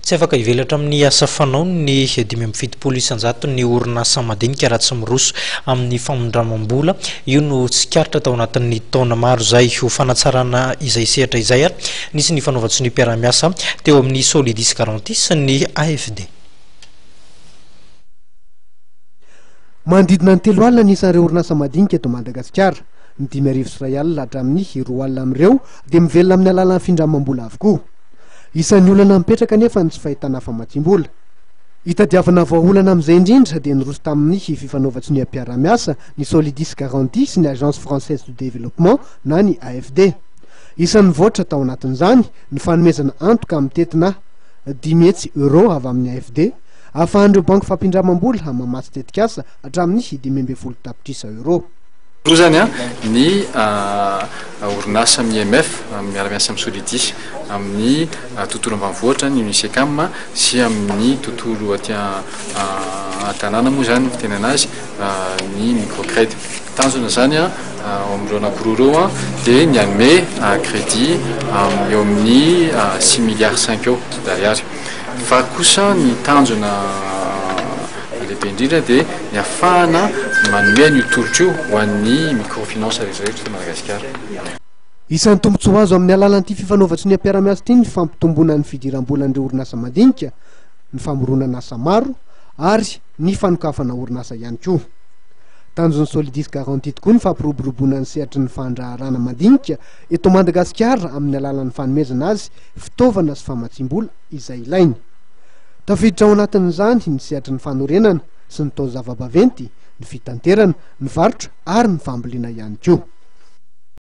Tsy afaka ivelatra amin'ny asa fanao ny 570 ny orinasa madinika raha tsy miroso amin'ny famondramam-bola io no tsikaritra tao anatin'ny taona maro izay ho fanatsarana izay sehatra izay ary nisy ny fanaovatso ny mpiara-miasa teo amin'ny Solidis Garantie sy ny AFD. Manodidina ny 3 alina nisan'ireo orinasa madinika eto Madagasikara, ny 5 sy 2 alina hatramin'ny 2 alina amin'ireo dia mivelona amin'ny alalan'ny findramam-bola avokoa. Isan'ny olana mipetraka nefa ny tsy fahitana famatsiam-bola. Itadiavana vahaolana amin'izay indrindra dia niroso tamin'ny fifanaovatso ny mpiara-miasa ny Solidis Garantie sy ny Agence Française du Développement na ny AFD. Isan'ny voatra tao anatin'izany ny fanomezana antoka amin'ny tetina 10 euro avy amin'ny AFD ahafahan'ireo banky fampindramam-bola mamatsy tetikasa hatramin'ny 12 tapitrisa euro. Roa zany ny orinasa amin'ny IMF miara-miasa amin'ny Solidis amin'ny tontolo ambanivohitra ny UNICECAM sy amin'ny tontolo aty an-tanàna moa zany tena anazy ny microcrédit. Tanjona zany amin'ireo anankiroa ireo dia ny anome crédit eo amin'ny 6 milliards 5 eo d'ariary. Fa kosa ny tanjona lehibe indrindra dia ny ahafahana manome ny tolotro ho an'ny microfinance rehetrarehetra Madagasikara. Isan'ny tombontsoa azo amin'ny alalan'ity fifanaovatso ny mpiara-miasa ity ny fampitomboana ny fidiram-bolan'ireo orinasa madinika, ny famoronana asa maro ary ny fanokafana orinasa ihany koa. Tanjon'ny Solidis Garantie tokoa ny fampiroboroboana ny sehatry ny fandraharana madinika eto Madagasikara amin'ny alalan'ny fanomezana azy fitaovana sy famatsiam-bola izay ilainy. Tafiditra ao anatin'izany ny sehatry ny fanorenana sy ny taozava-baventy, ny fitanterana, ny varotra ary ny fambolena ihany koa.